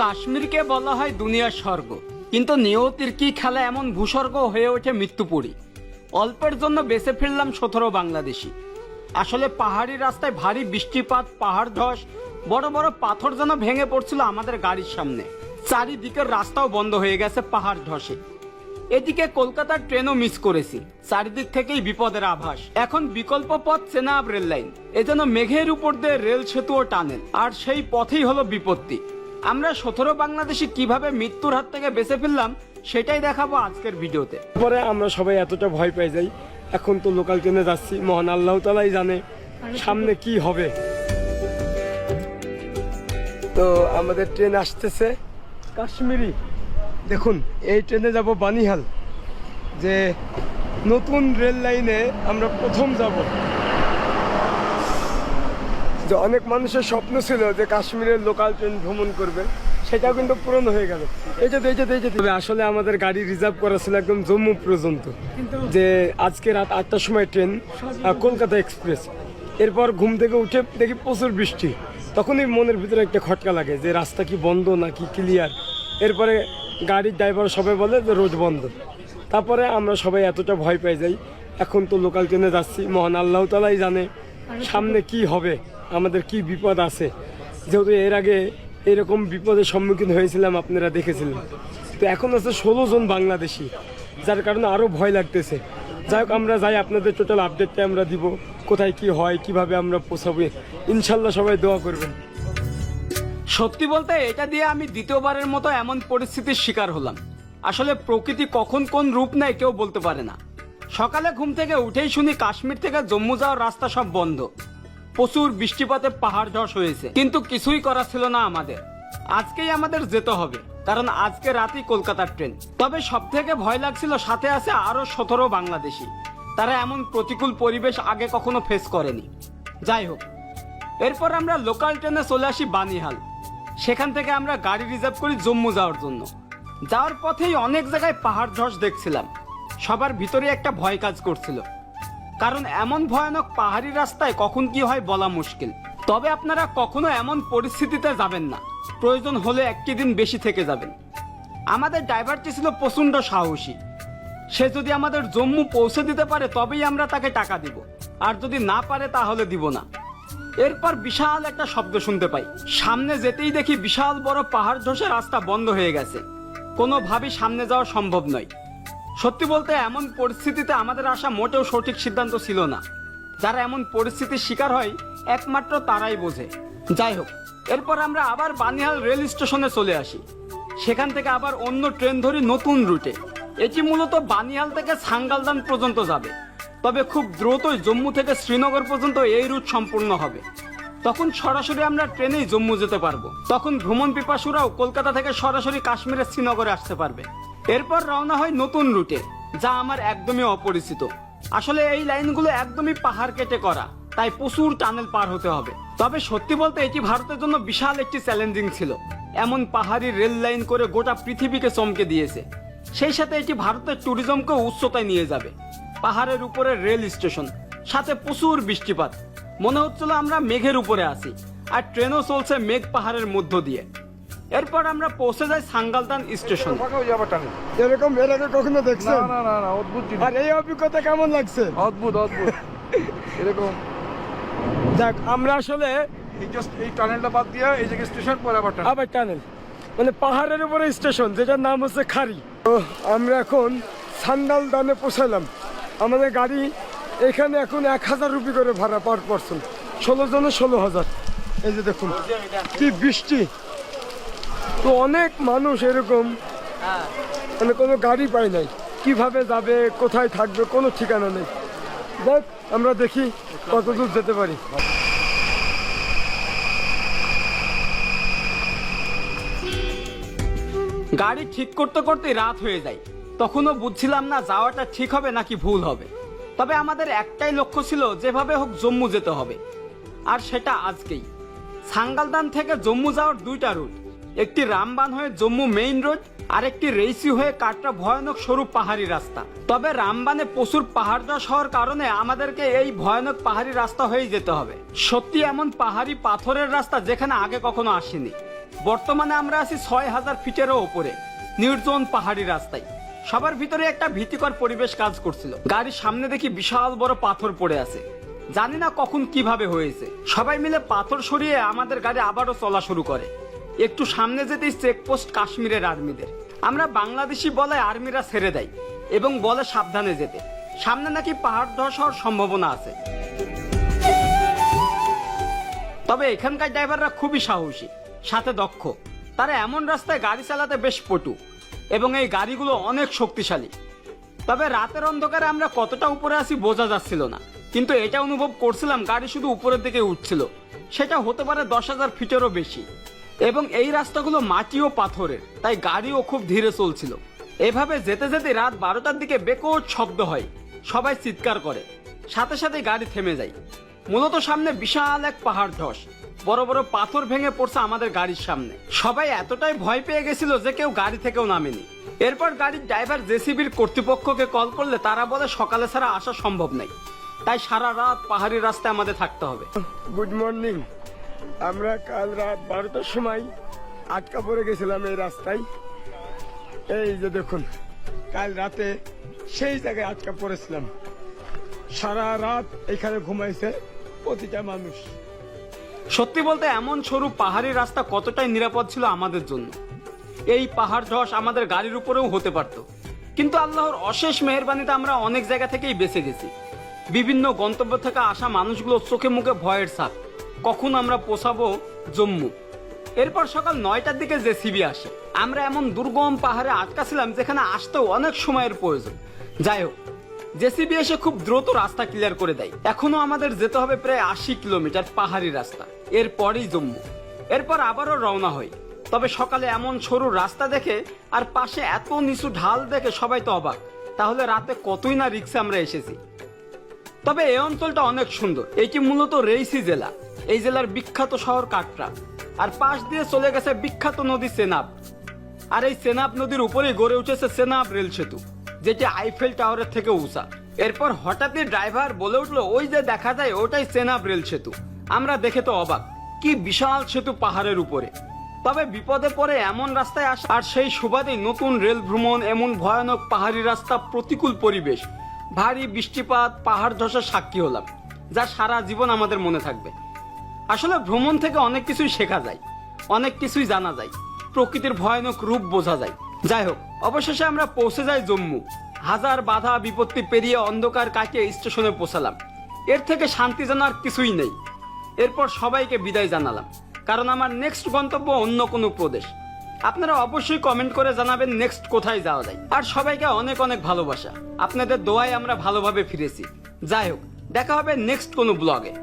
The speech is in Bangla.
কাশ্মীরকে বলা হয় দুনিয়ার স্বর্গ, কিন্তু নিয়তির কি খেলা এমন ভূস্বর্গ হয়ে ওঠে মৃত্যুপুরী। অল্পের জন্য বেঁচে ফিরলাম 17 বাংলাদেশি। আসলে পাহাড়ি রাস্তায় ভারী বৃষ্টিপাত, পাহাড় ধস, বড় বড় পাথর যেন ভেঙে পড়ছিল আমাদের গাড়ির সামনে। চারিদিকের রাস্তাও বন্ধ হয়ে গেছে পাহাড় ধসে। এদিকে কলকাতার ট্রেনও মিস করেছি। চারিদিক থেকেই বিপদের আভাস। এখন বিকল্প পথ চেনাব রেল লাইন, এজন্য মেঘের উপর দিয়ে রেল সেতু ও টানেল, আর সেই পথেই হলো বিপত্তি। আমরা 17 বাংলাদেশি কিভাবে মৃত্যুর হাত থেকে বেঁচে ফিরলাম সেটাই দেখাবো আজকের ভিডিওতে। পরে আমরা সবাই এতটা ভয় পেয়ে যাই। এখন তো লোকাল ট্রেনে যাচ্ছি, মহান আল্লাহ তাআলাই জানে সামনে কি হবে। তো আমাদের ট্রেন আসতেছে কাশ্মীরি। দেখুন, এই ট্রেনে যাব বানিহাল, যে নতুন রেল লাইনে আমরা প্রথম যাব। যে অনেক মানুষের স্বপ্ন ছিল যে কাশ্মীরের লোকাল ট্রেন ভ্রমণ করবে, সেটাও কিন্তু পূরণ হয়ে গেল। তবে আসলে আমাদের গাড়ি রিজার্ভ করা ছিল একদম জম্মু পর্যন্ত, যে আজকে রাত 8টার সময় ট্রেন, কলকাতা এক্সপ্রেস। এরপর ঘুম থেকে উঠে দেখি প্রচুর বৃষ্টি। তখনই মনের ভিতরে একটা খটকা লাগে যে রাস্তা কি বন্ধ নাকি ক্লিয়ার। এরপরে গাড়ির ড্রাইভার সবাই বলে যে রোড বন্ধ। তারপরে আমরা সবাই এতটা ভয় পেয়ে যাই। এখন তো লোকাল ট্রেনে যাচ্ছি, মহান আল্লাহ তাআলাই জানে সামনে কি হবে, আমাদের কি বিপদ আছে। যেহেতু এর আগে এরকম বিপদের সম্মুখীন হয়েছিলাম, আপনারা দেখেছিলেন। তো এখন আছে 16 জন বাংলাদেশি, যার কারণে আরও ভয় লাগতেছে। যাই হোক, আমরা যাই, আপনাদের টোটাল আপডেটটা আমরা দিব, কোথায় কি হয়, কিভাবে আমরা পৌঁছাবো। ইনশাল্লাহ সবাই দোয়া করবেন। সত্যি বলতে এটা দিয়ে আমি দ্বিতীয়বারের মতো এমন পরিস্থিতির শিকার হলাম। আসলে প্রকৃতি কখন কোন রূপ নেয় কেউ বলতে পারে না। সকালে ঘুম থেকে উঠেই শুনি কাশ্মীর থেকে জম্মু যাওয়ার রাস্তা সব বন্ধ। প্রচুর বৃষ্টিপাতে পাহাড় ধস হয়েছে, কিন্তু কিছুই করা ছিল না আমাদের। আজকেই আমাদের যেতে হবে, কারণ আজকে রাতেই কলকাতার ট্রেন। তবে সব থেকে ভয় লাগছিল সাথে আছে আরো 17 বাংলাদেশি। তারা এমন প্রতিকূল পরিবেশ আগে কখনো ফেস করেনি। যাই হোক, এরপর আমরা লোকাল ট্রেনে চলে আসি বানিহাল। সেখান থেকে আমরা গাড়ি রিজার্ভ করি জম্মু যাওয়ার জন্য। যাওয়ার পথেই অনেক জায়গায় পাহাড় ধস দেখছিলাম। সবার ভিতরে একটা ভয় কাজ করছিল, কারণ এমন ভয়ানক পাহাড়ি রাস্তায় কখন কি হয় বলা মুশকিল। তবে আপনারা কখনো এমন পরিস্থিতিতে যাবেন না, প্রয়োজন হলে একটি দিন বেশি থেকে যাবেন। আমাদের ড্রাইভারটি ছিল প্রচন্ড সাহসী। সে যদি আমাদের জম্মু পৌঁছে দিতে পারে তবেই আমরা তাকে টাকা দিব, আর যদি না পারে তাহলে দিব না। এরপর বিশাল একটা শব্দ শুনতে পাই। সামনে যেতেই দেখি বিশাল বড় পাহাড় ধসে রাস্তা বন্ধ হয়ে গেছে। কোনোভাবেই সামনে যাওয়া সম্ভব নয়। সত্যি বলতে এমন পরিস্থিতিতে আমাদের আসা মোটেও সঠিক সিদ্ধান্ত ছিল না। যারা এমন পরিস্থিতির শিকার হয় একমাত্র তারাই বোঝে। যাই হোক, এরপর আমরা আবার বানিহাল রেল স্টেশনে চলে আসি। সেখান থেকে আবার অন্য ট্রেন ধরি নতুন রুটে। এটি মূলত বানিহাল থেকে সাঙ্গালদান পর্যন্ত যাবে, তবে খুব দ্রুতই জম্মু থেকে শ্রীনগর পর্যন্ত এই রুট সম্পূর্ণ হবে। তখন সরাসরি আমরা ট্রেনেই জম্মু যেতে পারবো। তখন ভ্রমণ পিপাসুরাও কলকাতা থেকে সরাসরি কাশ্মীরের শ্রীনগরে আসতে পারবে। এরপর রওনা হয় নতুন রুটে, যা আমার একদমই অপরিচিত। আসলে এই লাইনগুলো একদমই পাহাড় কেটে করা, তাই প্রচুর টানেল পার হতে হবে। তবে সত্যি বলতে এটি ভারতের জন্য বিশাল একটি চ্যালেঞ্জিং ছিল। এমন পাহাড়ি রেল লাইন করে গোটা পৃথিবীকে চমকে দিয়েছে। সেই সাথে এটি ভারতের ট্যুরিজমকে উচ্চতায় নিয়ে যাবে। পাহাড়ের উপরে রেল স্টেশন, সাথে প্রচুর বৃষ্টিপাত। মনে হচ্ছিল আমরা মেঘের উপরে আছি, আর ট্রেনও চলছে মেঘ পাহাড়ের মধ্য দিয়ে। এরপর আমরা পৌঁছে যাই সাঙ্গালদান স্টেশন। এরকম এর আগে কখনো দেখছেন? না, অদ্ভুত জিনিস। আর এই অভিজ্ঞতা কেমন লাগছে? অদ্ভুত এরকম। যাক, আমরা আসলে এই টানেলটা বাদ দিয়ে এই জায়গায় স্টেশন পরে আবার টানেল, মানে পাহাড়ের উপরে স্টেশন, যেটার নাম হচ্ছে খারি। তো আমরা এখন সাঙ্গালদানে পৌঁছালাম। আমাদের গাড়ি এখানে এখন 1000 রুপি করে ভাড়া পার পারসন, 16 জনে 16,000। এই যে দেখুন কি বৃষ্টি। তো অনেক মানুষ এরকম, মানে কোনো গাড়ি পায় নাই, কিভাবে যাবে, কোথায় থাকবে, কোনো ঠিকানা নেই। দেখ, আমরা দেখি কতদূর যেতে পারি। গাড়ি ঠিক করতে করতে রাত হয়ে যায়। তখনও বুঝছিলাম না যাওয়াটা ঠিক হবে নাকি ভুল হবে। তবে আমাদের একটাই লক্ষ্য ছিল, যেভাবে হোক জম্মু যেতে হবে, আর সেটা আজকেই। সাঙ্গালদান থেকে জম্মু যাওয়ার 2টা রুট, একটি রামবান হয়ে জম্মু মেইন রোড, আর একটি রেইসি হয়ে কাটরা ভয়ানক সরু পাহাড়ি রাস্তা। তবে রামবানে প্রচুর পাহাড় ধস হওয়ার কারণে আমাদেরকে এই ভয়ানক পাহাড়ি রাস্তা হয়েই যেতে হবে। সত্যি এমন পাহাড়ি পাথরের রাস্তা যেখানে আগে কখনো আসেনি। বর্তমানে আমরা আছি 6000 ফিটেরও ওপরে নির্জন পাহাড়ি রাস্তায়। সবার ভিতরে একটা ভীতিকর পরিবেশ কাজ করছিল। গাড়ির সামনে দেখি বিশাল বড় পাথর পড়ে আছে, জানি না কখন কিভাবে হয়েছে। সবাই মিলে পাথর সরিয়ে আমাদের গাড়ি আবারও চলা শুরু করে। একটু সামনে যেতেই চেকপোস্ট কাশ্মীরের আর্মিদের। আমরা বাংলাদেশি বলে আর্মিরা ছেড়ে দেয় এবং বলে সাবধানে যেতে, সামনে নাকি পাহাড় ধস হওয়ার সম্ভাবনা আছে। তবে এখানকার ড্রাইভাররা খুবই সাহসী, সাথে দক্ষ। তারা এমন রাস্তায় গাড়ি চালাতে বেশ পটু এবং এই গাড়িগুলো অনেক শক্তিশালী। তবে রাতের অন্ধকারে আমরা কতটা উপরে আছি বোঝা যাচ্ছিল না, কিন্তু এটা অনুভব করছিলাম গাড়ি শুধু উপরের দিকে উঠছিল। সেটা হতে পারে 10,000 ফিটেরও বেশি। এবং এই রাস্তাগুলো মাটি ও পাথরের, তাই গাড়িও খুব ধীরে চলছিল। এভাবে যেতে যেতে রাত 12টার দিকে বেকট শব্দ হয়, সবাই চিৎকার করে, সাথে সাথে গাড়ি থেমে যায়। মূলত সামনে বিশাল এক পাহাড় ধস, বড় বড় পাথর ভেঙে পড়ছে আমাদের গাড়ির সামনে। সবাই এতটাই ভয় পেয়ে গেছিল যে কেউ গাড়ি থেকেও নামেনি। এরপর গাড়ির ড্রাইভার জেসিবির কর্তৃপক্ষকে কল করলে তারা বলে সকালে ছাড়া আসা সম্ভব নয়, তাই সারা রাত পাহাড়ি রাস্তায় আমাদের থাকতে হবে। Good morning. আমরা কাল রাত 12টার সময় আটকা পড়ে গেছিলাম এই রাস্তায়। এই যে দেখুন, কাল রাতে সেই জায়গায় আটকা পড়েছিলাম। সারা রাত এখানে ঘুমাইছে প্রতিটা মানুষ। সত্যি বলতে এমন সরু পাহাড়ি রাস্তা কতটাই নিরাপদ ছিল আমাদের জন্য। এই পাহাড় ধস আমাদের গাড়ির উপরেও হতে পারত, কিন্তু আল্লাহর অশেষ মেহেরবানিতে আমরা অনেক জায়গা থেকেই বেঁচে গেছি। বিভিন্ন গন্তব্য থেকে আসা মানুষগুলো চোখে মুখে ভয়ের ছাপ, কখন আমরা পৌঁছাবো জম্মু। এরপর সকাল 9টার দিকে জেসিবি আসে। আমরা এমন দুর্গম পাহাড়ে আটকা ছিলাম যেখানে আসতেও অনেক সময়ের প্রয়োজন। যাই হোক, জেসিবি এসে খুব দ্রুত রাস্তা ক্লিয়ার করে দেয়। এখনো আমাদের যেতে হবে প্রায় 80 কিলোমিটার পাহাড়ি রাস্তা, এরপরই জম্মু। এরপর আবারও রওনা হয়। তবে সকালে এমন সরু রাস্তা দেখে আর পাশে এত নিচু ঢাল দেখে সবাই তো অবাক, তাহলে রাতে কতই না রিক্সে আমরা এসেছি। তবে এই অঞ্চলটা অনেক সুন্দর। এটি মূলত রেইসি জেলা। এই জেলার বিখ্যাত শহর কাটরা, আর পাশ দিয়ে চলে গেছে বিখ্যাত নদী চেনাব। আর এই চেনাব নদীর উপরেই গড়ে উঠেছে চেনাব রেল সেতু, যেটি আইফেল টাওয়ারের থেকে উঁচা। এরপর হঠাৎই ড্রাইভার বলে উঠলো, ওই যে দেখা যায় ওটাই চেনাব রেল সেতু। আমরা দেখে তো অবাক, কি বিশাল সেতু পাহাড়ের উপরে। তবে বিপদে পড়ে এমন রাস্তায় আসা আর সেই সুবাদেই নতুন রেল ভ্রমণ, এমন ভয়ানক পাহাড়ি রাস্তা, প্রতিকূল পরিবেশ, ভারী বৃষ্টিপাত, পাহাড় ধসের সাক্ষী হলাম, যা সারা জীবন আমাদের মনে থাকবে। আসলে ভ্রমণ থেকে অনেক কিছুই শেখা যায়, অনেক কিছুই জানা যায়, প্রকৃতির ভয়ানক রূপ বোঝা যায়। যাই হোক, অবশেষে আমরা পৌঁছে যাই জম্মু। হাজার বাধা বিপত্তি পেরিয়ে অন্ধকার কাটিয়ে স্টেশনে পৌঁছালাম। এর থেকে শান্তি জানার কিছুই নেই। এরপর সবাইকে বিদায় জানালাম, কারণ আমার নেক্সট গন্তব্য অন্য কোনো প্রদেশ। আপনারা অবশ্যই কমেন্ট করে জানাবেন নেক্সট কোথায় যাওয়া যায়। আর সবাইকে অনেক অনেক ভালোবাসা। আপনাদের দোয়ায় আমরা ভালোভাবে ফিরেছি। যাই হোক, দেখা হবে নেক্সট কোনো ব্লগে।